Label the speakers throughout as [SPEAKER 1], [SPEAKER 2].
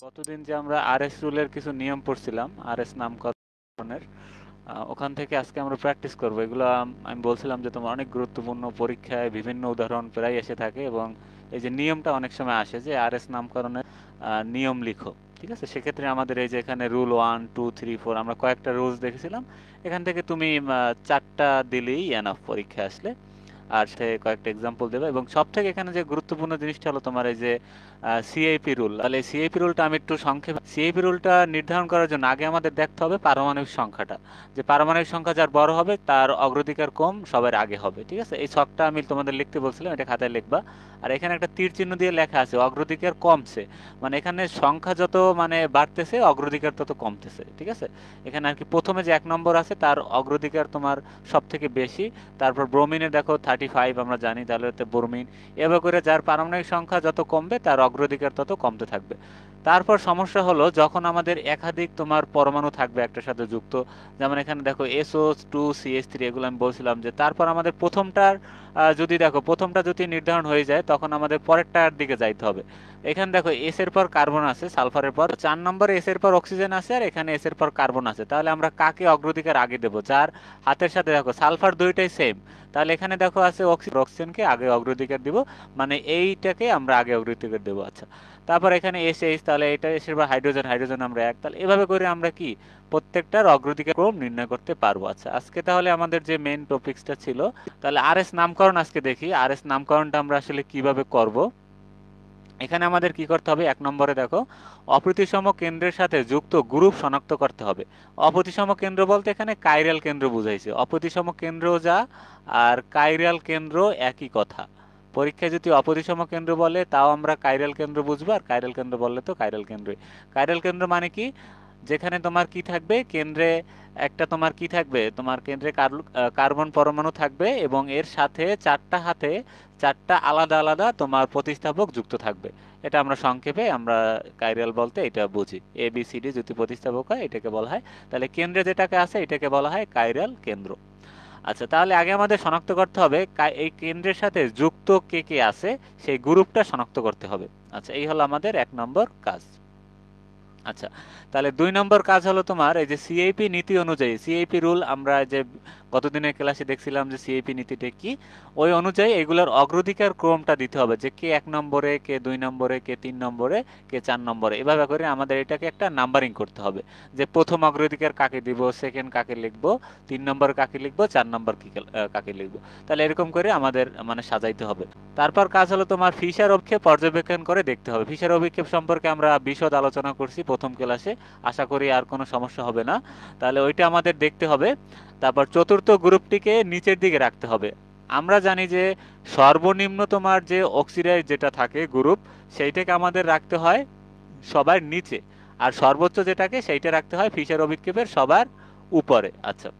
[SPEAKER 1] গতদিন যে আমরা আরএস রুলের কিছু নিয়ম পড়ছিলাম, আরএস নামকরণের, ওখান থেকে আজকে আমরা প্র্যাকটিস করব এগুলো। আমি বলছিলাম যে তোমার অনেক গুরুত্বপূর্ণ পরীক্ষায় বিভিন্ন উদাহরণ প্রায় এসে থাকে, এবং এই যে নিয়মটা অনেক সময় আসে যে আরএস নামকরণের নিয়ম লিখো। ঠিক আছে, সেক্ষেত্রে আমাদের এই যে এখানে রুল 1 2 3 4 আমরা কয়েকটা রুলস দেখেছিলাম। এখান থেকে তুমি চারটা দিলেই এনাফ পরীক্ষা আসলে। আর সে কয়েকটা এক্সাম্পল দেবে, এবং সব থেকে এখানে যে গুরুত্বপূর্ণ জিনিসটা হলো তোমার এই যে সিআইপি রুল। তাহলে সিআইপি রুলটা আমি একটু সংক্ষেপে, সিআইপি রুলটা নির্ধারণ করার জন্য আগে আমাদের দেখতে হবে পারমাণবিক সংখ্যাটা, যে পারমাণবিক সংখ্যা যার বড় হবে তার অগ্রাধিকার কম সবার আগে হবে। ঠিক আছে, এই ছকটা আমি তোমাদের লিখতে বলছিলাম, এটা খাতায় লিখবা। আর এখানে একটা তীর চিহ্ন দিয়ে লেখা আছে অগ্রাধিকার কমছে, মানে এখানে সংখ্যা যত মানে বাড়তেছে অগ্রাধিকার তত কমতেছে। ঠিক আছে, এখানে আর কি প্রথমে যে 1 নম্বর আছে তার অগ্রাধিকার তোমার সব থেকে বেশি। তারপর ব্রোমিনে দেখো 35 আমরা জানি, তাহলে হচ্ছে ব্রোমিন। এভাবে করে যার পারমাণবিক সংখ্যা যত কমবে তার অগ্রাধিকার তত কমতে থাকবে। তারপর সমস্যা হলো যখন আমাদের একাধিক তোমার পরমাণু থাকবে একটার সাথে যুক্ত, যেমন এখানে দেখো SO2 CH3, এগুলো আমি বলছিলাম যে তারপর আমাদের প্রথমটার যদি দেখো প্রথমটা যদি নির্ধারণ হয়ে যায় তখন আমাদের পরেরটার দিকে যাইতে হবে। এখানে দেখো এস এর পর কার্বন আছে, সালফারের পর 4 নম্বরে এস এর পর অক্সিজেন আছে, আর এখানে এস এর পর কার্বন আছে। তাহলে আমরা কাকে অগ্রাধিকার আগে দেবো? যার হাতের সাথে দেখো সালফার দুইটাই সেম, তাহলে এখানে দেখো আছে অক্সিজেনকে আগে অগ্রাধিকার দিব, মানে এইটাকে আমরা আগে অগ্রাধিকার দেবো। আচ্ছা, তারপর এখানে SH, তাহলে এটা এসের পর হাইড্রোজেন, হাইড্রোজেন আমরা এক। তাহলে এভাবে করে আমরা কি প্রত্যেকটার অগ্রাধিকার ক্রম নির্ণয় করতে পারবো। আচ্ছা, আজকে তাহলে আমাদের যে মেইন টপিকসটা ছিল, তাহলে আরএস নামকরণ আজকে দেখি। আরএস নামকরণটা আমরা আসলে কিভাবে করব। এখানে আমাদের কি করতে হবে? 1 নম্বরে দেখো অপ্রতিসম কেন্দ্রের সাথে যুক্ত গ্রুপ শনাক্ত করতে হবে। অপ্রতিসম কেন্দ্র বলতে এখানে কাইরাল কেন্দ্র বুঝাইছে। অপ্রতিসম কেন্দ্র যা আর কাইরাল কেন্দ্র একই কথা। পরীক্ষায় যদি অপ্রতিসম কেন্দ্র বলে তাও আমরা কাইরাল কেন্দ্র বুঝবো, আর কাইরাল কেন্দ্র বললে তো কাইরাল কেন্দ্রই। কাইরাল কেন্দ্র মানে কি? যেখানে তোমার কি থাকবে কেন্দ্রে, একটা তোমার কি থাকবে, তোমার কেন্দ্রে কার্বন পরমাণু থাকবে, এবং এর সাথে চারটা হাতে চারটা আলাদা আলাদা তোমার প্রতিস্থাপক যুক্ত থাকবে। এটা আমরা সংক্ষেপে আমরা কাইরাল বলতে এটা বুঝি। ABCD যদি প্রতিস্থাপক হয় এটাকে বলা হয়। তাহলে কেন্দ্রে যেটাকে আছে এটাকে বলা হয় কাইরাল কেন্দ্র। আচ্ছা, তাহলে আগে আমাদের শনাক্ত করতে হবে এই কেন্দ্রের সাথে যুক্ত কে কে আছে, সেই গ্রুপটা শনাক্ত করতে হবে। আচ্ছা, এই হলো আমাদের 1 নম্বর কাজ। আচ্ছা, তাহলে 2 নম্বর কাজ হলো তোমার এই যে সিআইপি নীতি অনুযায়ী, সিআইপি রুল আমরা যে গতদিনের ক্লাসে দেখছিলাম যে সিআইপি নীতিটা কি, ওই অনুযায়ী এগুলোর অগ্রাধিকার ক্রমটা দিতে হবে, যে কে 1 নম্বরে, কে 2 নম্বরে, কে 3 নম্বরে, কে 4 নম্বরে। এভাবে করে আমাদের এটাকে একটা নাম্বারিং করতে হবে, যে প্রথম অগ্রাধিকার কাকে দিব, সেকেন্ড কাকে লিখবো, 3 নম্বর কাকে লিখবো, 4 নম্বর কাকে লিখবো। তাহলে এরকম করে আমাদের মানে সাজাইতে হবে। তারপর কাজ হলো তোমার ফিশার অভিক্ষেপ পর্যবেক্ষণ করে দেখতে হবে। ফিশার অভিক্ষেপ সম্পর্কে আমরা বিশদ আলোচনা করছি প্রথম ক্লাসে, আশা করি আর কোনো সমস্যা হবে না। তাহলে ওইটা আমাদের দেখতে হবে। তারপর চতুর্থ গ্রুপটিকে নিচের দিকে রাখতে হবে। আমরা জানি যে সর্বনিম্ন তোমার যে অক্সিডাইজ যেটা থাকে গ্রুপ, সেইটাকে আমাদের রাখতে হয় সবার নিচে, আর সর্বোচ্চ যেটাকে সেইটা রাখতে হয় ফিশার অভিক্ষেপের সবার উপরে। আচ্ছা,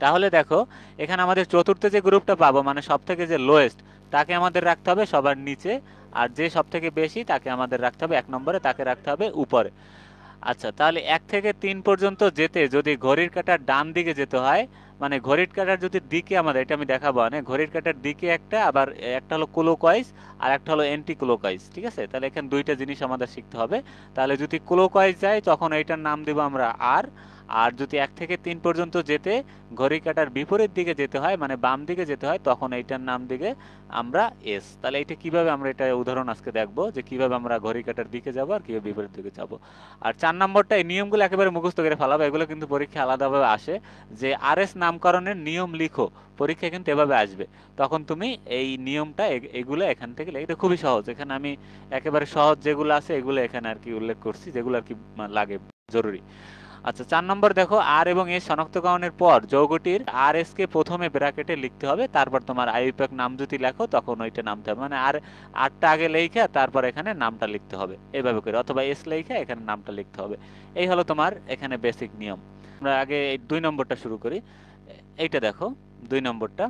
[SPEAKER 1] তাহলে দেখো এখানে আমাদের চতুর্থ যে গ্রুপটা পাবো, মানে সব থেকে যে লোয়েস্ট, তাকে আমাদের রাখতে হবে সবার নিচে, আর যে সব থেকে বেশি তাকে আমাদের রাখতে হবে 1 নম্বরে, তাকে রাখতে হবে উপরে। আচ্ছা, তাহলে 1 থেকে 3 পর্যন্ত যেতে যদি ঘড়ির কাঁটার ডান দিকে যেতে হয়, মানে ঘড়ির কাঁটার যদি দিকে আমাদের, এটা আমি দেখাবো, মানে ঘড়ির কাঁটার দিকে একটা, আবার একটা হলো ক্লোকওয়াইজ আর একটা হলো অ্যান্টি ক্লোকওয়াইজ। ঠিক আছে, তাহলে এখানে দুইটা জিনিস আমাদের শিখতে হবে। তাহলে যদি ক্লোকওয়াইজ যায় তখন এইটার নাম দিব আমরা আর। আর যদি 1 থেকে 3 পর্যন্ত যেতে ঘড়ির কাঁটার বিপরীত দিকে যেতে হয়, মানে বাম দিকে যেতে হয়, তখন এইটার নাম দিকে আমরা এস। তাহলে এটা কিভাবে আমরা এটা উদাহরণ আজকে দেখবো, যে কিভাবে আমরা ঘড়ির কাঁটার দিকে যাবো আর কিভাবে বিপরীত দিকে যাবো। আর 4 নম্বরটা, এই নিয়মগুলো একেবারে মুখস্থ করে ফেলাবো, এগুলো কিন্তু পরীক্ষা আলাদাভাবে আসে, যে আরএস নামকরণের নিয়ম লিখো, পরীক্ষা কিন্তু এভাবে আসবে। তখন তুমি এই নিয়মটা এগুলো এখান থেকে এটা খুবই সহজ। এখানে আমি একেবারে সহজ যেগুলো আছে এগুলো এখানে আর কি উল্লেখ করছি, যেগুলো আর কি লাগে জরুরি। আচ্ছা, 4 নম্বর দেখো আর এবং এস শনাক্তকরণের পর যৌগটির আর এস কে প্রথমে ব্র্যাকেটে লিখতে হবে, তারপর তোমার আইইউপ্যাক নাম যদি লেখো তখন ওইটা নামতে হবে, মানে আর আরটা আগে লেখা তারপর এখানে নামটা লিখতে হবে এভাবে করে, অথবা এস লেখা এখানে নামটা লিখতে হবে। এই হলো তোমার এখানে বেসিক নিয়ম। আমরা আগে এই 2 নম্বরটা শুরু করি। এইটা দেখো 2 নম্বরটা,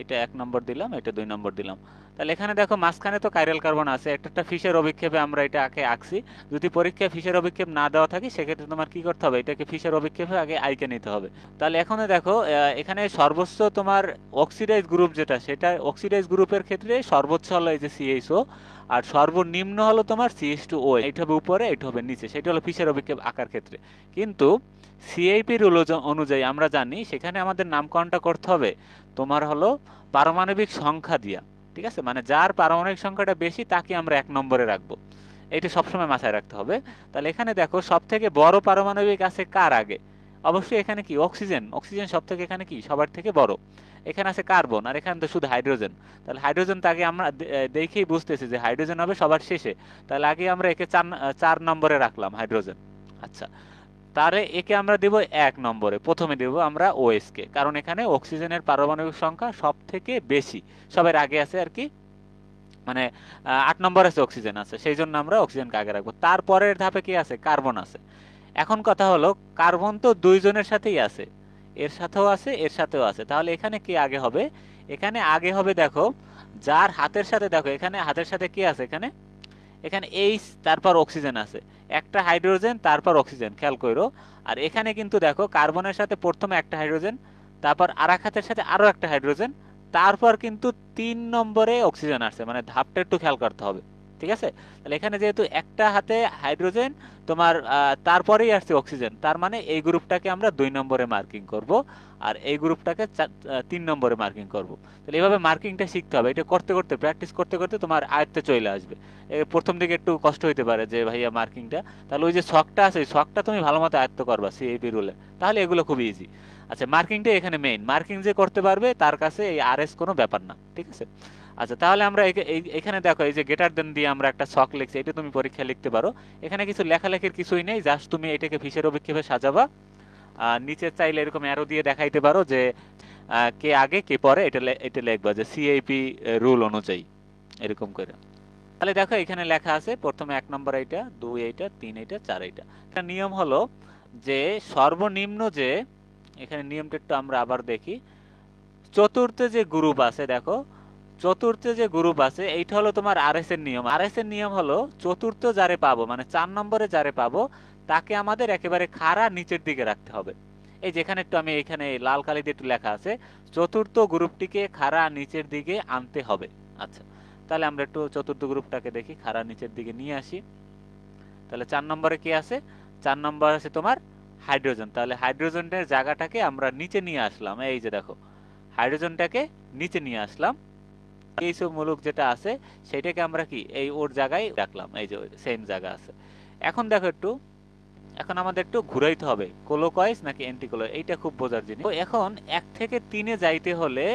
[SPEAKER 1] এটা 1 নম্বর দিলাম, এটা 2 নম্বর দিলাম। তাহলে এখানে দেখো মাঝখানে তো কাইরাল কার্বন আছে, একটা ফিশের অভিক্ষেপে আমরা এটা আগে আঁকছি। যদি পরীক্ষায় ফিশের অভিক্ষেপ না দেওয়া থাকে সেক্ষেত্রে তোমার কি করতে হবে, এটাকে ফিশের অভিক্ষেপে আগে আইকে নিতে হবে। তাহলে এখন দেখো এখানে সর্বোচ্চ তোমার অক্সিডাইজ গ্রুপ যেটা, সেটা অক্সিডাইজ গ্রুপের ক্ষেত্রে সর্বোচ্চ হলো এই যে সিএইচও, আর সর্বনিম্ন হলো তোমার সিএইচ2ও। এইটা হবে উপরে, এইটা হবে নিচে, সেটা হলো ফিশের অভিক্ষেপ আঁকার ক্ষেত্রে। কিন্তু সিআইপি রুল অনুযায়ী আমরা জানি সেখানে আমাদের নামকরণটা করতে হবে তোমার হলো পারমাণবিক সংখ্যা দিয়া। ঠিক আছে, মানে যার পারমাণবিক সংখ্যাটা বেশি তাকে আমরা 1 নম্বরে রাখবো, এটা সবসময় মাথায় রাখতে হবে। তাহলে এখানে দেখো সব থেকে বড় পারমাণবিক আছে কার আগে, অবশ্যই এখানে কি অক্সিজেন, অক্সিজেন সব থেকে এখানে কি সবার থেকে বড়। এখানে আছে কার্বন, আর এখানে তো শুধু হাইড্রোজেন। তাহলে হাইড্রোজেন তাকে আমরা দেখেই বুঝতেছি যে হাইড্রোজেন হবে সবার শেষে। তাহলে আগে আমরা একে 4 নম্বরে রাখলাম হাইড্রোজেন। আচ্ছা, তারে একে আমরা দেব 1 নম্বরে, প্রথমে দেব আমরা ওএস কে, কারণ এখানে অক্সিজেনের পারমাণবিক সংখ্যা সব থেকে বেশি, সবার আগে আছে আর কি, মানে 8 নম্বর আছে অক্সিজেন আছে, সেই জন্য আমরা অক্সিজেনকে আগে রাখবো। তারপরের ধাপে কি আছে, কার্বন আছে। এখন কথা হলো কার্বন তো দুইজনের সাথেই আছে, এর সাথেও আছে এর সাথেও আছে, তাহলে এখানে কি আগে হবে, এখানে আগে হবে দেখো যার হাতের সাথে, দেখো এখানে হাতের সাথে কি আছে, এখানে এখানে এইচ তারপর অক্সিজেন আছে, একটা হাইড্রোজেন তারপর অক্সিজেন, খেয়াল করো। আর এখানে কিন্তু দেখো কার্বনের সাথে প্রথমে একটা হাইড্রোজেন, তারপর আর এক হাতের সাথে আরো একটা হাইড্রোজেন, তারপর কিন্তু 3 নম্বরে অক্সিজেন আসছে, মানে ধাপটা একটু খেয়াল করতে হবে। ঠিক আছে, তাহলে এখানে যেহেতু একটা হাতে হাইড্রোজেন তোমার তারপরেই আসছে অক্সিজেন, তার মানে এই গ্রুপটাকে আমরা 2 নম্বরে মার্কিং করব, আর এই গ্রুপটাকে 3 নম্বরে মার্কিং করব। তাহলে এইভাবে মার্কিংটা শিখতে হবে, এটা করতে করতে প্র্যাকটিস করতে করতে তোমার আয়ত্তে চলে আসবে। প্রথম দিকে একটু কষ্ট হইতে পারে যে ভাইয়া মার্কিংটা, তাহলে ওই যে ছকটা আছে, ওই ছকটা তুমি ভালো মতো আয়ত্ত করবা সিএপি রুলে, তাহলে এগুলো খুব ইজি। আচ্ছা, মার্কিংটা এখানে মেইন, মার্কিং যে করতে পারবে তার কাছে এই আরএস কোনো ব্যাপার না। ঠিক আছে, আচ্ছা তাহলে আমরা এখানে দেখো এই যে গেটার দেন দিয়ে আমরা একটা ছক লিখছি, এটা তুমি পরীক্ষায় লিখতে পারো। এখানে কিছু লেখালেখির কিছুই নেই, জাস্ট তুমি এটাকে ফিশের অভিক্ষেপে সাজাবা। নিচে চাইলে এরকম অ্যারো দিয়ে দেখাইতে পারো যে কে আগে কে পরে, এটা লিখবা যে সিএপি রুল অনুযায়ী, এরকম করে। তাহলে দেখো এখানে লেখা আছে প্রথমে 1 নম্বর এইটা, 2 এইটা, 3 এইটা, 4 এইটা। একটা নিয়ম হলো যে সর্বনিম্ন যে, এখানে নিয়মটা একটু আমরা আবার দেখি, চতুর্থ যে গ্রুপ আছে দেখো, চতুর্থ যে গ্রুপ আছে এইটা হলো তোমার আরএস এর নিয়ম। আরএস এর নিয়ম হলো চতুর্থ যারে পাবো, মানে 4 নম্বরে যারে পাবো তাকে আমাদের একেবারে খাড়া নিচের দিকে রাখতে হবে। এই যেখানে একটু আমি এখানে লাল কালি দিয়ে একটু লেখা আছে, চতুর্থ গ্রুপটিকে খাড়া নিচের দিকে আনতে হবে। আচ্ছা, তাহলে আমরা একটু চতুর্থ গ্রুপটাকে দেখি, খাড়া নিচের দিকে নিয়ে আসি। তাহলে 4 নম্বরে কি আছে, 4 নম্বর আছে তোমার হাইড্রোজেন। তাহলে হাইড্রোজেনের জায়গাটাকে আমরা নিচে নিয়ে আসলাম, এই যে দেখো হাইড্রোজেনটাকে নিচে নিয়ে আসলাম। এইসব মূলক যেটা আছে সেটাকে আমরা কি এই ওর জায়গায় রাখলাম, এই যে সেম জায়গা আছে। এখন দেখো একটু, এখন আমাদের একটু ঘুরাইতে হবে, ক্লোকওয়াইজ নাকি অ্যান্টি ক্লোকওয়াইজ, এইটা খুব বোঝার জিনিস। তো এখন 1 থেকে 3-এ যাইতে হলে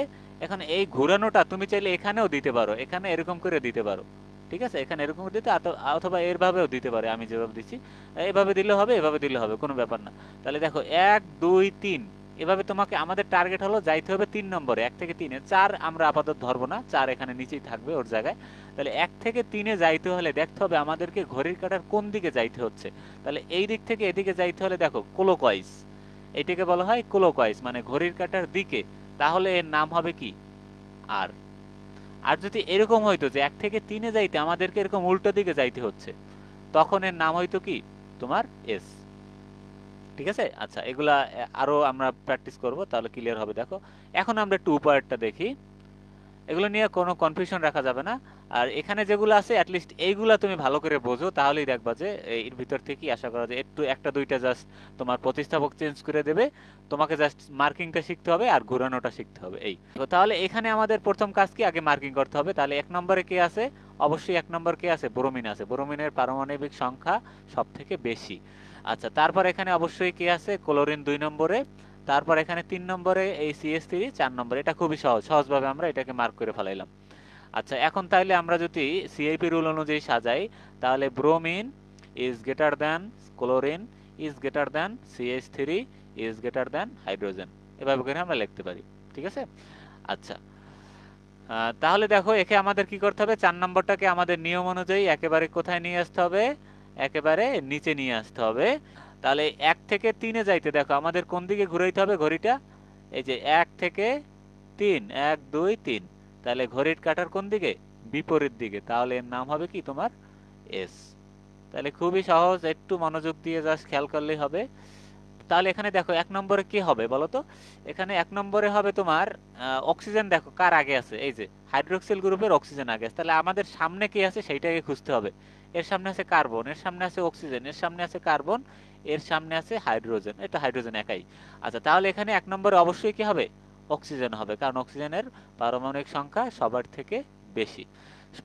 [SPEAKER 1] এখন এই ঘোরানোটা তুমি চাইলে এখানেও দিতে পারো, এখানে এরকম করে দিতে পারো। ঠিক আছে, এখানে এরকম করে দিতে, অথবা এরভাবেও দিতে পারে, আমি যেভাবে দিচ্ছি এভাবে দিলে হবে, এভাবে দিলে হবে, কোনো ব্যাপার না। তাহলে দেখো 1 2 3 এভাবে তোমাকে, আমাদের টার্গেট হলো যাইতে হবে 3 নম্বরে, 1 থেকে 3-এ। 4 আমরা আপাতত ধরবো না, 4 এখানে নিচেই থাকবে ওর জায়গায়। তাহলে 1 থেকে 3-এ যাইতে হলে দেখতে হবে আমাদেরকে ঘড়ির কাঁটার কোন দিকে যাইতে হচ্ছে। তাহলে এই দিক থেকে এদিকে যাইতে হলে দেখো ক্লোকওয়াইজ, এটাকে বলা হয় ক্লোকওয়াইজ, মানে ঘড়ির কাঁটার দিকে। তাহলে এর নাম হবে কি, আর। আর যদি এরকম হইতো যে 1 থেকে 3-এ যাইতে আমাদেরকে এরকম উল্টো দিকে যাইতে হচ্ছে, তখন এর নাম হইতো কি তোমার এস। ঠিক আছে, আচ্ছা এগুলা আরো আমরা প্র্যাকটিস করব, তাহলে ক্লিয়ার হবে। দেখো এখন আমরা একটু উপরেরটা দেখি, এগুলো নিয়ে কোনো কনফিউশন রাখা যাবে না। আর এখানে যেগুলো আছে অ্যাটলিস্ট এইগুলা তুমি ভালো করে বোঝো, তাহলেই দেখবা যে এর ভিতর থেকেই আশা করা যায় একটু একটা দুইটা জাস্ট তোমার প্রতিস্থাপক চেঞ্জ করে দেবে, তোমাকে জাস্ট মার্কিংটা শিখতে হবে আর ঘোরানোটা শিখতে হবে। এই তো, তাহলে এখানে আমাদের প্রথম কাজ কি, আগে মার্কিং করতে হবে। তাহলে 1 নম্বরে কে আছে, অবশ্যই 1 নম্বর কে আছে, ব্রোমিন আছে, ব্রোমিনের পারমাণবিক সংখ্যা সব থেকে বেশি। আচ্ছা, তারপর এখানে অবশ্যই কে আছে, ক্লোরিন 2 নম্বরে। তারপর এখানে 3 নম্বরে এই CH3, 4 নম্বরে। এটা খুবই সহজ, সহজভাবে আমরা এটাকে মার্ক করে ফেলাইলাম। আচ্ছা, এখন তাহলে আমরা যদি সিআইপি রুল অনুযায়ী সাজাই, তাহলে bromine is greater than chlorine is greater than CH3 is greater than hydrogen, এভাবে করে আমরা লিখতে পারি। ঠিক আছে, আচ্ছা তাহলে দেখো একে আমাদের কি করতে হবে, 4 নম্বরটাকে আমাদের নিয়ম অনুযায়ী একেবারে কোথায় নিয়ে আসতে হবে, একেবারে নিচে নিয়ে আসতে হবে। তাহলে 1 থেকে 3-এ যাইতে দেখো আমাদের কোন দিকে ঘুরাইতে হবে ঘড়িটা, এই যে 1 থেকে 3, 1 2 3, তাহলে ঘড়ির কাঁটার কোন দিকে, বিপরীত দিকে, তাহলে এর নাম হবে কি তোমার এস। তাহলে খুবই সহজ, একটু মনোযোগ দিয়ে জাস্ট খেয়াল করলেই হবে। তাহলে এখানে দেখো এক নম্বরে কি হবে বলো তো। এখানে এক নম্বরে হবে তোমার অক্সিজেন। দেখো কার আগে আছে, এই যে হাইড্রোক্সিল গ্রুপের অক্সিজেন আগে আছে, তাহলে আমাদের সামনে কি আছে সেইটাকে খুঁজতে হবে। এর সামনে আছে কার্বন, এর সামনে আছে অক্সিজেন, এর সামনে আছে কার্বন, এর সামনে আছে হাইড্রোজেন। এটা হাইড্রোজেন একাই। আচ্ছা, তাহলে এখানে এক নম্বরে অবশ্যই কি হবে, অক্সিজেন হবে, কারণ অক্সিজেনের পারমাণবিক সংখ্যা সবার থেকে বেশি।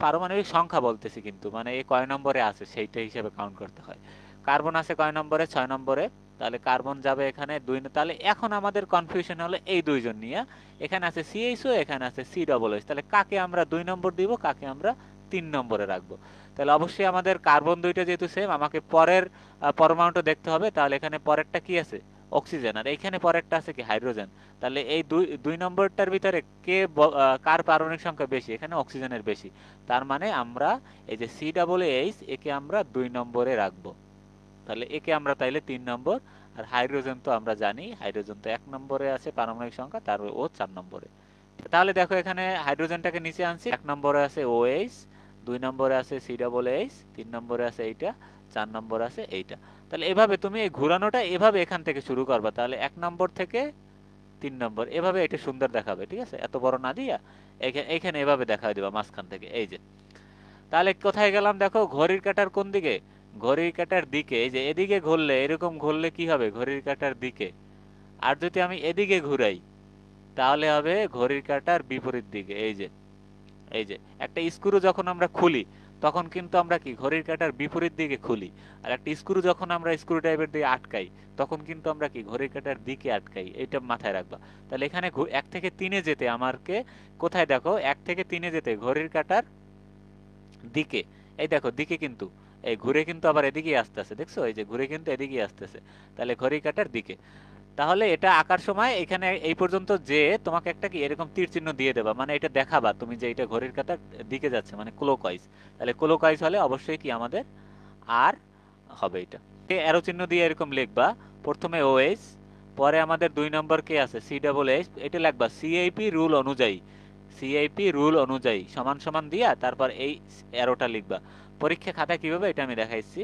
[SPEAKER 1] পারমাণবিক সংখ্যা বলতেছি কিন্তু, মানে এই কয় নম্বরে আছে সেইটা হিসেবে কাউন্ট করতে হয়। কার্বন আছে কয় নম্বরে, 6 নম্বরে। তাহলে কার্বন যাবে এখানে 2। তাহলে এখন আমাদের কনফিউশন হলো এই দুইজন নিয়ে। এখানে আছে সিএইচও, এখানে আছে সি ডবল এইচ। তাহলে কাকে আমরা 2 নম্বর দিব, কাকে আমরা 3 নম্বরে রাখবো। তাহলে অবশ্যই আমাদের কার্বন দুইটা যেহেতু সেম, আমাকে পরের পরমাণুটা দেখতে হবে। তাহলে এখানে পরেরটা কি আছে, অক্সিজেন, আর এখানে পরেরটা আছে কি, হাইড্রোজেন। তাহলে এই দুই দুই নম্বরটার ভিতরে কার পারমাণবিক সংখ্যা বেশি, এখানে অক্সিজেনের বেশি। তার মানে আমরা এই যে সি ডাবল এইচ, একে আমরা 2 নম্বরে রাখবো। তাহলে একে আমরা তাইলে 3 নম্বর। আর হাইড্রোজেন তো আমরা জানি, হাইড্রোজেন তো 1 নম্বরে আছে পারমাণবিক সংখ্যা, তার ও 4 নম্বরে। তাহলে দেখো এখানে হাইড্রোজেনটাকে নিচে আনছি। 1 নম্বরে আছে ও এইচ, 2 নম্বরে আছে সি ডাবল এইচ, 3 নম্বরে আছে এইটা, 4 নম্বরে আছে এইটা। তাহলে এভাবে তুমি এই ঘুরানোটা এভাবে এখান থেকে শুরু করবা। তাহলে 1 নম্বর থেকে 3 নম্বর, এভাবে এটা সুন্দর দেখাবে, ঠিক আছে, এত বড় না দিয়া এইখানে এভাবে দেখাই দিবা মাঝখান থেকে, এই যে। তাহলে কোথায় গেলাম দেখো, ঘড়ির কাঁটার কোন দিকে, ঘড়ির কাঁটার দিকে। এই যে এদিকে ঘুরলে, এরকম ঘুরলে কি হবে, ঘড়ির কাঁটার দিকে। আর যদি আমি এদিকে ঘুরাই, তাহলে হবে ঘড়ির কাঁটার বিপরীত দিকে। এই যে, এই যে একটা স্ক্রু যখন আমরা খুলি, তখন কিন্তু আমরা কি ঘড়ির কাঁটার বিপরীত দিকে খুলি। আর একটা স্ক্রু যখন আমরা স্ক্রু ড্রাইভার দিয়ে আটকাই, তখন কিন্তু আমরা কি ঘড়ির কাঁটার দিকে আটকাই। এটা মাথায় রাখবা। তাহলে এখানে 1 থেকে 3-এ যেতে আমাকে কোথায়, দেখো 1 থেকে 3-এ যেতে ঘড়ির কাঁটার দিকে। এই দেখো দিকে কিন্তু এই ঘুরে কিন্তু আবার এদিকেই আসতেছে, দেখছো, এই যে ঘুরে কিন্তু এদিকেই আসতেছে। তাহলে ঘড়ি কাঁটার দিকে। তাহলে এটা আঁকার সময় এখানে এই পর্যন্ত যে তোমাকে একটা কি এরকম তীর চিহ্ন দিয়ে দেবা, মানে এটা দেখাবা তুমি যে এটা ঘড়ির কাঁটার দিকে যাচ্ছে, মানে ক্লোকওয়াইজ। তাহলে ক্লোকওয়াইজ হলে অবশ্যই কি আমাদের আর হবে এটা। অ্যারো চিহ্ন দিয়ে এরকম লিখবা, প্রথমে ওএইচ, পরে আমাদের 2 নম্বর কে আছে সি ডাবল এইচ, এটা লিখবা সিআইপি রুল অনুযায়ী। সিআইপি রুল অনুযায়ী সমান সমান দিয়া তারপর এই অ্যারোটা লিখবা। পরীক্ষা খাতা কিভাবে এটা আমি দেখাইছি।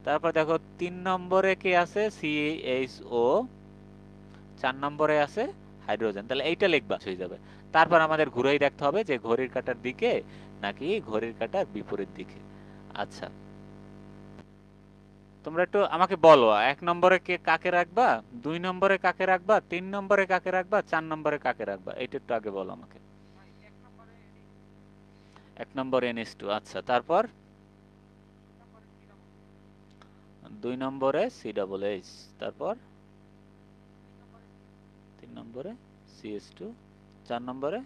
[SPEAKER 1] তারপর দেখো 3 নম্বরে কে আছে সিএইচও, 4 নম্বরে আছে হাইড্রোজেন। তাহলে এইটা লিখবা, হয়ে যাবে। তারপর আমাদের ঘুরেই দেখতে হবে যে ঘড়ির কাঁটার দিকে নাকি ঘড়ির কাঁটার বিপরীত দিকে। আচ্ছা, তোমরা একটু আমাকে বলো, 1 নম্বরে কে কাকে রাখবা, 2 নম্বরে কাকে রাখবা, 3 নম্বরে কাকে রাখবা, 4 নম্বরে কাকে রাখবা, এইটা একটু আগে বলো আমাকে। 1 নম্বর NH2, আচ্ছা। তারপর 2 নম্বরে COOH, তারপর 3 নম্বরে CH2, 4 নম্বরে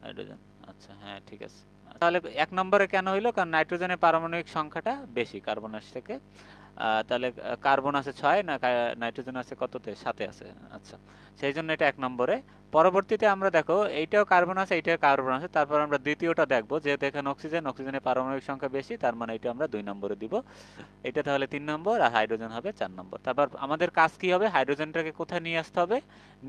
[SPEAKER 1] হাইড্রোজেন। আচ্ছা, হ্যাঁ ঠিক আছে। তাহলে 1 নম্বরে কেন হইলো, কারণ নাইট্রোজেনের পারমাণবিক সংখ্যাটা বেশি কার্বনের থেকে। তাহলে কার্বন আছে 6, না নাইট্রোজেন আছে কততে, 7-এ আছে। আচ্ছা, সেই জন্য এটা 1 নম্বরে। পরবর্তীতে আমরা দেখো এইটাও কার্বন আছে, এইটাও কার্বন আছে। তারপর আমরা দ্বিতীয়টা দেখবো, যেহেতু এখানে অক্সিজেন, অক্সিজেনের পারমাণবিক সংখ্যা বেশি, তার মানে এটা আমরা 2 নম্বরে দিব। এটা তাহলে 3 নম্বর, আর হাইড্রোজেন হবে 4 নম্বর। তারপর আমাদের কাজ কি হবে, হাইড্রোজেনটাকে কোথায় নিয়ে আসতে হবে,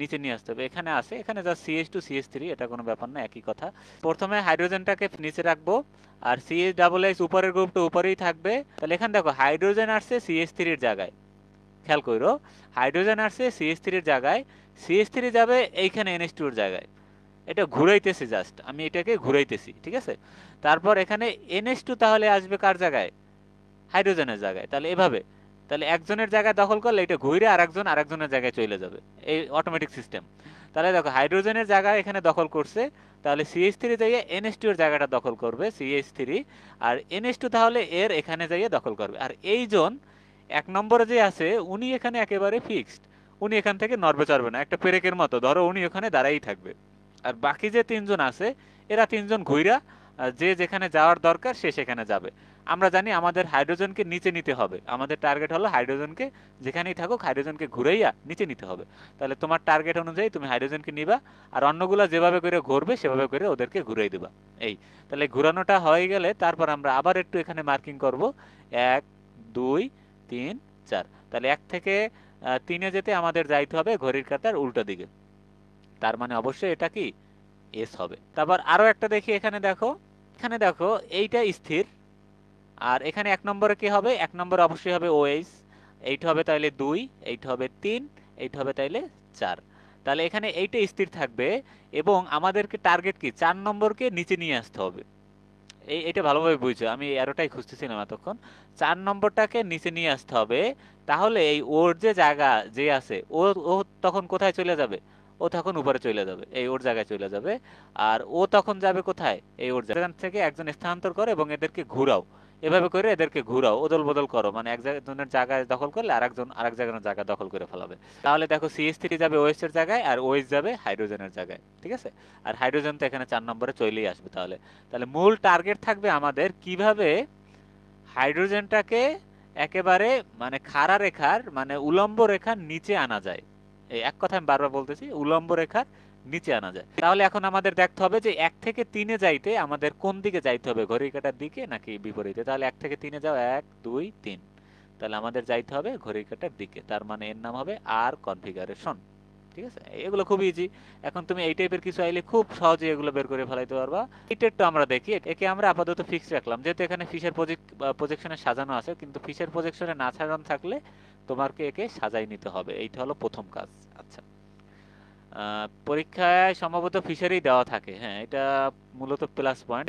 [SPEAKER 1] নিচে নিয়ে আসতে হবে। এখানে আছে, এখানে যা CH2 CH3, এটা কোনো ব্যাপার না, একই কথা। প্রথমে হাইড্রোজেনটাকে নিচে রাখবো, আর CH ডাবল এইচ উপরের গ্রুপটা উপরেই থাকবে। তাহলে এখানে দেখো হাইড্রোজেন আসছে CH3-এর জায়গায়, খেয়াল করো, হাইড্রোজেন আসছে CH3-এর জায়গায়, CH3 যাবে এইখানে NH2-এর জায়গায়। এটা ঘুরাইতেছি, জাস্ট আমি এটাকে ঘুরাইতেছি, ঠিক আছে। তারপর এখানে NH2 তাহলে আসবে কার জায়গায়, হাইড্রোজেনের জায়গায়। তাহলে এভাবে, তাহলে একজনের জায়গায় দখল করলে এটা ঘুরে আরেকজনের জায়গায় চলে যাবে, এই অটোমেটিক সিস্টেম। তাহলে দেখো হাইড্রোজেনের জায়গায় এখানে দখল করছে, তাহলে CH3 যাইয়ে NH2 এর জায়গাটা দখল করবে, CH3। আর NH2 তাহলে এর এখানে যাইয়ে দখল করবে। আর এই জন 1 নম্বরে যে আছে, উনি এখানে একেবারে ফিক্সড, উনি এখান থেকে নড়বে চড়বে না, একটা পেরেকের মতো, ধরো উনি ওখানে দাঁড়াই থাকবে। আর বাকি যে 3 জন আছে, এরা 3 জন ঘুইরা যে যেখানে যাওয়ার দরকার সে সেখানে যাবে। আমরা জানি আমাদের হাইড্রোজেনকে নিচে নিতে হবে, আমাদের টার্গেট হলো হাইড্রোজেনকে যেখানেই থাকুক হাইড্রোজেনকে ঘুরাইয়া নিচে নিতে হবে। তাহলে তোমার টার্গেট অনুযায়ী তুমি হাইড্রোজেনকে নিবা, আর অন্যগুলা যেভাবে করে ঘুরবে সেভাবে করে ওদেরকে ঘুরাই দিবা। এই, তাহলে ঘুরানোটা হয়ে গেলে তারপর আমরা আবার একটু এখানে মার্কিং করব, 1 2 3 4। তাহলে 1 থেকে 3-এ যেতে আমাদের যাইতে হবে ঘড়ির কাঁটার উল্টো দিকে। তার মানে অবশ্যই এটা কি এস হবে। তারপর আরো একটা দেখি, এখানে দেখো এইটা স্থির, আর এখানে 1 নম্বরে কি হবে, 1 নম্বরে অবশ্যই হবে ওএইচ, এইটা হবে তাহলে 2, এইটা হবে 3, এইটা হবে তাইলে 4। তাহলে এখানে এইটা স্থির থাকবে, এবং আমাদেরকে টার্গেট কি 4 নম্বরকে নিচে নিয়ে আসতে হবে। এটা ভালোভাবে বুঝছো, আমি এরোটাই খুঁজতেছিলাম এতক্ষণ। 4 নম্বরটাকে নিচে নিয়ে আসতে হবে, তাহলে এই ওর যে জায়গা যে আছে, ও ও তখন কোথায় চলে যাবে, ও তখন উপরে চলে যাবে, এই ওর জায়গায় চলে যাবে। আর ও তখন যাবে কোথায়, এই ওর জায়গা থেকে একজন স্থানান্তর করে এবং এদেরকে ঘুরাও, এভাবে করে এদেরকে ঘুরাও, ওদল বদল করো, মানে একজনের জায়গায় দখল করলে আরেকজন আরেক জায়গার জায়গা দখল করে ফেলাবে। তাহলে দেখো CH3 যাবে OH এর জায়গায়, আর OH যাবে হাইড্রোজেনের জায়গায়, ঠিক আছে। আর হাইড্রোজেন তো এখানে 4 নম্বরে চলেই আসবে। তাহলে তাহলে মূল টার্গেট থাকবে আমাদের কিভাবে হাইড্রোজেনটাকে একেবারে মানে খাড়া রেখার মানে উলম্ব রেখার নিচে আনা যায়। এই এক কথা আমি বারবার বলতেছি, উলম্ব রেখার নিচে আনা যায়। তাহলে এখন আমাদের দেখতে হবে যে 1 থেকে 3-এ যাইতে আমাদের কোন দিকে যাইতে হবে, ঘড়ির কাঁটার দিকে নাকি বিপরীতে। তাহলে 1 থেকে 3-এ যাও, 1 2 3, তাহলে আমাদের যাইতে হবে ঘড়ির কাঁটার দিকে, তার মানে এর নাম হবে আর কনফিগারেশন। ঠিক আছে, এগুলো খুব ইজি। এখন তুমি এই টাইপের কিছু আইলে খুব সহজে এগুলো বের করে ফেলাইতে পারবা। এটা একটু আমরা দেখি, একে আমরা আপাতত ফিক্স রাখলাম, যেহেতু এখানে ফিশের প্রজেকশনে সাজানো আছে, কিন্তু ফিশের প্রজেকশনে না সাজানো থাকলে তোমাকে একে সাজাই নিতে হবে। এইটা হলো প্রথম কাজ। আচ্ছা, পরীক্ষায় সম্ভবত ফিশারি দেওয়া থাকে, হ্যাঁ এটা মূলত প্লাস পয়েন্ট।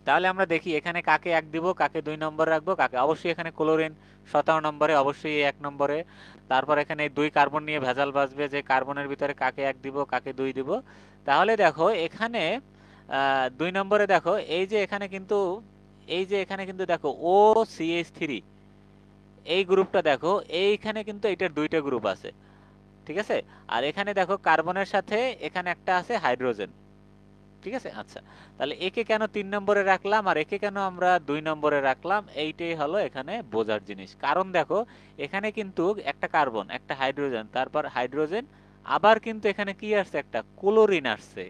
[SPEAKER 1] তাহলে আমরা দেখি এখানে কাকে 1 দিব, কাকে 2 নম্বর রাখবো, কাকে অবশ্যই এখানে ক্লোরিন 17 নম্বরে, অবশ্যই 1 নম্বরে। তারপর এখানে 2 কার্বন নিয়ে ভেজাল বাঁচবে যে কার্বনের ভিতরে কাকে 1 দিব, কাকে 2 দিব। তাহলে দেখো এখানে 2 নম্বরে দেখো এই যে এখানে কিন্তু দেখো OCH3 এই গ্রুপটা দেখো, এইখানে কিন্তু এটার 2টা গ্রুপ আছে, ঠিক আছে। আর এখানে দেখো কার্বনের সাথে এখানে একটা আছে হাইড্রোজেন, ঠিক আছে। আচ্ছা, তাহলে একে কেন 3 নম্বরে রাখলাম আর একে কেন আমরা 2 নম্বরে রাখলাম, এইটাই হলো এখানে বোঝার জিনিস। কারণ দেখো এখানে কিন্তু একটা কার্বন, একটা হাইড্রোজেন, তারপর হাইড্রোজেন, আবার কিন্তু এখানে কি আসছে, একটা ক্লোরিন আসছে।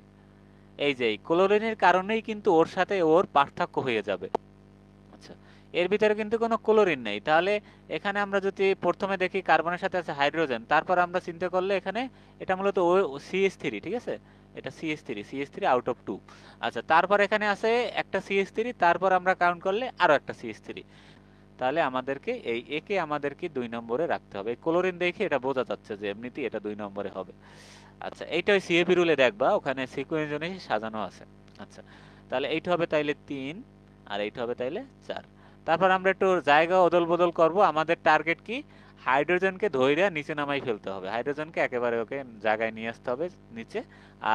[SPEAKER 1] এই যে এই ক্লোরিনের কারণেই কিন্তু ওর সাথে ওর পার্থক্য হয়ে যাবে। আচ্ছা, এর ভিতরে কিন্তু কোনো ক্লোরিন নেই। তাহলে এখানে আমরা যদি প্রথমে দেখি কার্বনের সাথে আছে হাইড্রোজেন, তারপর আমরা চিন্তা করলে এখানে এটা মূলত CH3, ঠিক আছে, এটা CH3 আউট অফ 2। আচ্ছা, তারপর এখানে আছে একটা CH3, তারপর আমরা কাউন্ট করলে আরো একটা CH3। তাহলে আমাদেরকে এই একে আমাদেরকে 2 নম্বরে রাখতে হবে। ক্লোরিন দেখে এটা বোঝা যাচ্ছে যে এমনিতেই এটা 2 নম্বরে হবে। আচ্ছা, এইটা ওই সিএপি রুলে দেখবা, ওখানে সিকোয়েন্স অনুযায়ী সাজানো আছে। আচ্ছা, তাহলে এইটা হবে তাইলে 3, আর এইটা হবে তাইলে 4। তারপর আমরা একটু জায়গা অদল বদল করব। আমাদের টার্গেট কি, হাইড্রোজেনকে ধইরা নিচে নামাই ফেলতে হবে, হাইড্রোজেনকে একেবারে ওকে জায়গায় নিয়ে আসতে হবে নিচে।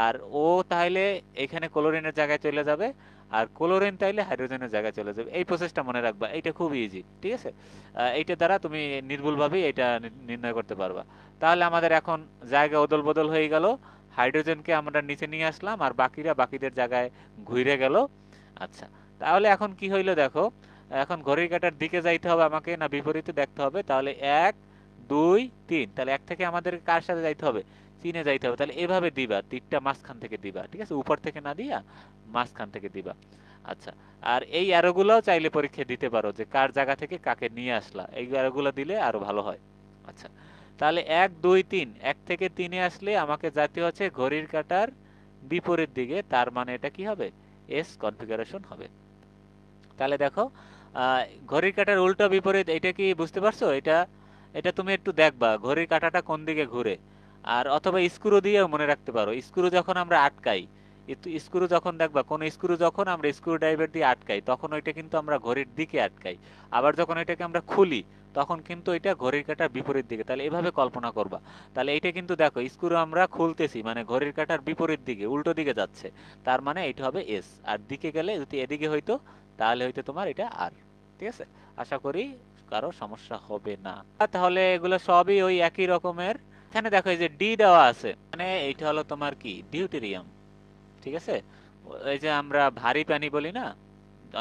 [SPEAKER 1] আর ও তাহলে এখানে ক্লোরিনের জায়গায় চলে যাবে, আর ক্লোরিন তাইলে হাইড্রোজেনের জায়গায় চলে যাবে। এই প্রসেসটা মনে রাখবা, এইটা খুব ইজি, ঠিক আছে। এইটা দ্বারা তুমি নির্ভুলভাবেই এটা নির্ণয় করতে পারবা। তাহলে আমাদের এখন জায়গা অদল বদল হয়ে গেল, হাইড্রোজেনকে আমরা নিচে নিয়ে আসলাম, আর বাকিরা বাকিদের জায়গায় ঘুরে গেল। আচ্ছা, তাহলে এখন কি হইলো দেখো, এখন ঘড়ির কাঁটার দিকে যাইতে হবে আমাকে না বিপরীতে দেখতে হবে। তাহলে 1 2 3, তাহলে 1 থেকে আমাদের কার সাথে যাইতে হবে, 3-এ যাইতে হবে। তাহলে এভাবে দিবা, তীরটা মাঝখান থেকে দিবা, ঠিক আছে, উপর থেকে না দিয়া মাঝখান থেকে দিবা। আচ্ছা, আর এই অ্যারোগুলোও চাইলে পরীক্ষা দিতে পারো যে কার জায়গা থেকে কাকে নিয়ে আসলা, এই অ্যারোগুলো দিলে আরো ভালো হয়। আচ্ছা, তাহলে 1 2 3, 1 থেকে 3-এ আসলে আমাকে যেতে হচ্ছে ঘড়ির কাঁটার বিপরীত দিকে, তার মানে এটা কি হবে, এস কনফিগারেশন হবে। তাহলে দেখো আহ, ঘড়ির কাঁটার উল্টো বিপরীত, এটা কি বুঝতে পারছো? এটা এটা তুমি একটু দেখবা ঘড়ির কাঁটাটা কোন দিকে ঘুরে। আর অথবা স্ক্রু দিয়েও মনে রাখতে পারো, স্ক্রু যখন আমরা আটকাই, স্ক্রু যখন দেখবা কোন স্ক্রু যখন আমরা স্ক্রু ড্রাইভার দিয়ে আটকাই, তখন ওইটা কিন্তু আমরা ঘড়ির দিকে আটকাই। আবার যখন এটাকে আমরা খুলি, তখন কিন্তু এটা ঘড়ির কাঁটার বিপরীত দিকে। তাহলে এভাবে কল্পনা করবা। তাহলে এইটা কিন্তু দেখো স্ক্রু আমরা খুলতেছি মানে ঘড়ির কাঁটার বিপরীত দিকে, উল্টো দিকে যাচ্ছে, তার মানে এটা হবে এস। আর দিকে গেলে যদি এদিকে হইতো, তাহলে হয়তো তোমার এটা আর। ঠিক আছে, আশা করি কারো সমস্যা হবে না। তাহলে এগুলো সবই ওই একই রকমের। এখানে দেখো এই যে ডি দেওয়া আছে, মানে এইটা হলো তোমার কি, ডিউটেরিয়াম, ঠিক আছে। এই যে আমরা ভারী পানি বলি না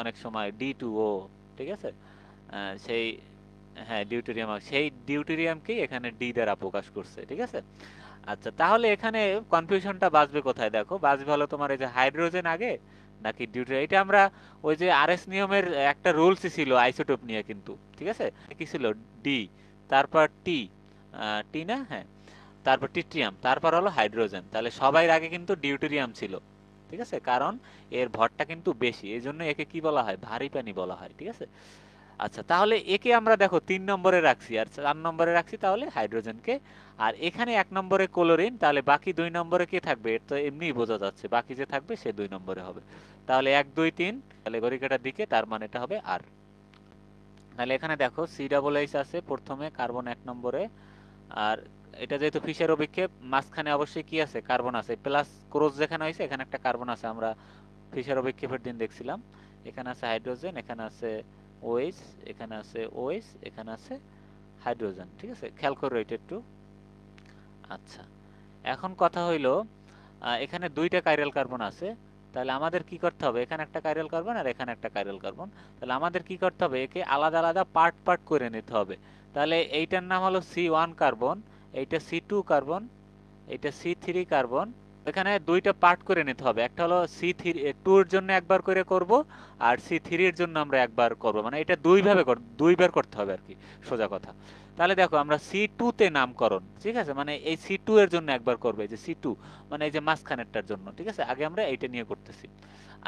[SPEAKER 1] অনেক সময়, D2O, ঠিক আছে। সেই, হ্যাঁ ডিউটেরিয়াম, সেই ডিউটেরিয়ামকেই এখানে ডি দ্বারা প্রকাশ করছে, ঠিক আছে। আচ্ছা, তাহলে এখানে কনফিউশনটা বাঁচবে কোথায়, দেখো বাঁচবে হলো তোমার এই যে হাইড্রোজেন আগে নাকি ডিউটেরিয়াম। এটা আমরা ওই যে আরএস নিয়মের একটা রুলসই ছিল আইসোটোপ নিয়ে কিন্তু, ঠিক আছে। কি ছিল, ডি, তারপর টি, টি না, হ্যাঁ, তারপর টিট্রিয়াম, তারপর হলো হাইড্রোজেন। তাহলে সবার আগে কিন্তু ডিউটেরিয়াম ছিল, ঠিক আছে, কারণ এর ভরটা কিন্তু বেশি, এই জন্য একে কি বলা হয়, ভারী পানি বলা হয়। ঠিক আছে, আচ্ছা তাহলে একে আমরা দেখো 3 নম্বরে রাখছি আর 4 নম্বরে রাখছি, তাহলে হাইড্রোজেনকে। আর এখানে 1 নম্বরে ক্লোরিন, তাহলে বাকি 2 নম্বরে কে থাকবে, এর তো এমনিই বোঝা যাচ্ছে, বাকি যে থাকবে সে 2 নম্বরে হবে। তাহলে 1 2 3, তাহলে ঘড়িকাটার দিকে, তার মানে এটা হবে আর। তাহলে এখানে দেখো সি ডাবল এইচ আছে প্রথমে, কার্বন 1 নম্বরে। আর এটা যেহেতু ফিশার অভিক্ষেপ, মাঝখানে অবশ্যই কি আছে, কার্বন আছে, প্লাস ক্রস যেখানে হয়েছে এখানে একটা কার্বন আছে, আমরা ফিশার অভিক্ষেপের দিন দেখছিলাম। এখানে আছে হাইড্রোজেন, এখানে আছে ওএইচ, এখানে আছে ওএইচ, এখানে আছে হাইড্রোজেন। ঠিক আছে, খেয়াল করো এটা একটু। আচ্ছা, এখন কথা হইলো এখানে 2টা কাইরাল কার্বন আছে, তাহলে আমাদের কি করতে হবে, এখানে একটা কাইরাল কার্বন আর এখানে একটা কাইরাল কার্বন, তাহলে আমাদের কি করতে হবে, একে আলাদা আলাদা পার্ট পার্ট করে নিতে হবে। তাহলে এইটার নাম হলো C1 কার্বন, এইটা C2 কার্বন, এইটা C3 কার্বন। এখানে 2টা পার্ট করে নিতে হবে, একটা হলো C2 এর জন্য একবার করে করব, আর C3 এর জন্য আমরা একবার করব, মানে এটা দুইবার করতে হবে আর কি, সোজা কথা। তাহলে দেখো আমরা C2 তে নামকরণ, ঠিক আছে, মানে এই C2 এর জন্য একবার করবে, যে C2 মানে এই যে মাঝখানেরটার জন্য। ঠিক আছে, আগে আমরা এইটা নিয়ে করতেছি।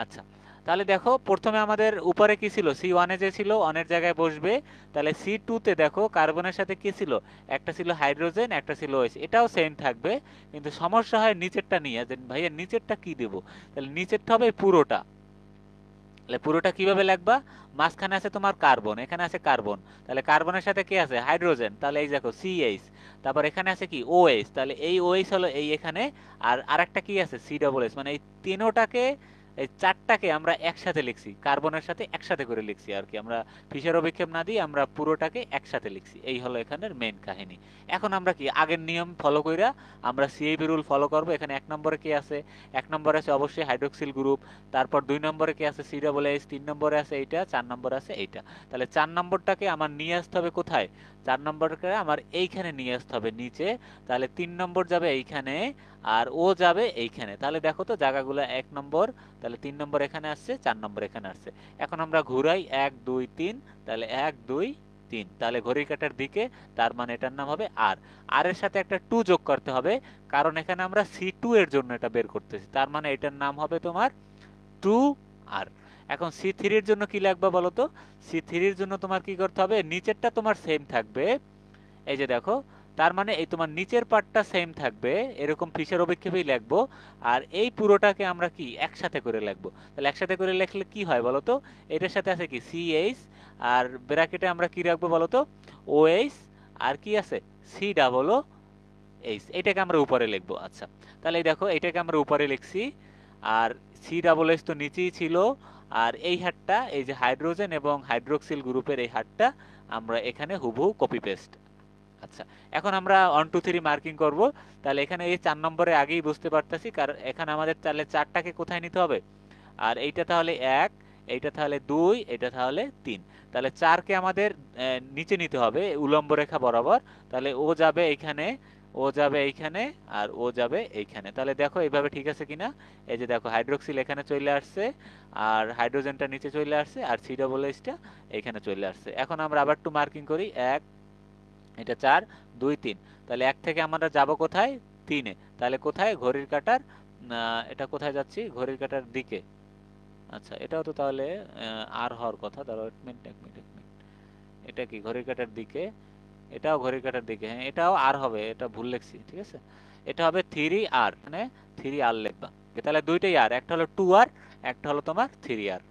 [SPEAKER 1] আচ্ছা, তাহলে দেখো প্রথমে আমাদের উপরে কি ছিল, C1 এ যে ছিল অনের জায়গায় বসবে। তাহলে C2 তে দেখো কার্বনের সাথে কি ছিল, একটা ছিল হাইড্রোজেন, একটা ছিল OH, এটাও সেম থাকবে। কিন্তু সমস্যা হয় নিচেরটা নিয়ে, যে ভাইয়া নিচেরটা কি দেবো, তাহলে নিচেরটা হবে পুরোটা। তাহলে পুরোটা কিভাবে লিখবা, মাঝখানে আছে তোমার কার্বন, এখানে আছে কার্বন, তাহলে কার্বনের সাথে কি আছে, হাইড্রোজেন, তাহলে এই দেখো CH, তারপর এখানে আছে কি OH, তাহলে এই OH হলো এই এখানে, আর আরেকটা কি আছে C+H, মানে এই তিনোটাকে, এই চারটাকে আমরা একসাথে লিখছি, কার্বনের সাথে একসাথে করে লিখছি আর কি, আমরা ফিশার অভিক্ষেপ না দিয়ে আমরা পুরোটাকে একসাথে লিখছি, এই হলো এখানের মেইন কাহিনী। এখন আমরা কি আগের নিয়ম ফলো কইরা আমরা সিএবি রুল ফলো করব। এখানে 1 নম্বরে কি আছে, 1 নম্বরে আছে অবশ্যই হাইড্রোক্সিল গ্রুপ, তারপর 2 নম্বরে কি আছে, C+H, 3 নম্বরে আছে এইটা, 4 নম্বরে আছে এইটা। তাহলে 4 নম্বরটাকে আমার নিয়ে আসতে হবে কোথায়, 4 নম্বরকে আমার এইখানে নিয়ে আসতে হবে নিচে। তাহলে 3 নম্বর যাবে এইখানে, আর ও যাবে এইখানে। তাহলে দেখো তো জায়গাগুলো 1 নম্বর, তাহলে 3 নম্বর এখানে আসছে, 4 নম্বর এখানে আসছে। এখন আমরা ঘুরাই 1 2 3, তাহলে 1 2 3, তাহলে ঘড়ির কাঁটার দিকে, তার মানে এটার নাম হবে আর। আর এর সাথে একটা 2 যোগ করতে হবে, কারণ এখানে আমরা C2 এর জন্য এটা বের করতেছি, তার মানে এটার নাম হবে তোমার 2R। এখন C3 এর জন্য কি লাগবে বলো তো, C3 এর জন্য তোমার কি করতে হবে, নিচেরটা তোমার সেম থাকবে, এই যে দেখো, তার মানে এই তোমার নিচের পার্টটা সেম থাকবে, এরকম ফিশার অভিক্ষেপেই লিখবো। আর এই পুরোটাকে আমরা কি একসাথে করে লিখবো। তাহলে একসাথে করে লিখলে কি হয় বলো তো, এটার সাথে আছে কি CH, আর ব্র্যাকেটে আমরা কি রাখবো বলো তো, OH, আর কি আছে C+H, এটাকে আমরা উপরে লিখবো। আচ্ছা, তাহলে এই দেখো এটাকে আমরা উপরে লিখছি, আর C+H তো নিচেই ছিল, আর এই হারটা এই যে হাইড্রোজেন এবং হাইড্রোক্সিল গ্রুপের এই হারটা আমরা এখানে হুবহু কপি পেস্ট। আচ্ছা, এখন আমরা 1 2 3 মার্কিং করব। তাহলে এখানে এই 4 নম্বরে আগেই বুঝতে পারতেছি, কারণ এখানে আমাদের তাহলে চারটাকে কোথায় নিতে হবে, আর এইটা তাহলে 1, এইটা তাহলে 2, এটা তাহলে 3। তাহলে 4কে আমাদের নিচে নিতে হবে উলম্ব রেখা বরাবর, তাহলে ও যাবে এইখানে, ও যাবে এইখানে, আর ও যাবে এইখানে। তাহলে দেখো এইভাবে ঠিক আছে কিনা, এই যে দেখো হাইড্রোক্সিল এখানে চলে আসছে, আর হাইড্রোজেনটা নিচে চলে আসছে, আর C+Hটা এইখানে চলে আসছে। এখন আমরা আবার একটু মার্কিং করি, 1, এটা 4 2 3, তাহলে 1 থেকে আমরা যাব কোথায়, 3-এ, তাহলে কোথায়, ঘড়ির কাঁটার, এটা কোথায় যাচ্ছি, ঘড়ির কাঁটার দিকে। আচ্ছা, এটাও তো তাহলে আর হওয়ার কথা, দাঁড়াও এক মিনিট এক মিনিট এক মিনিট, এটা কি ঘড়ির কাঁটার দিকে, এটাও ঘড়ির কাঁটার দিকে, হ্যাঁ এটাও আর হবে, এটা ভুল লিখছি। ঠিক আছে, এটা হবে 3R, মানে 3R লিখবা। তাহলে দুইটাই আর, একটা হলো 2R, একটা হলো তোমার 3R।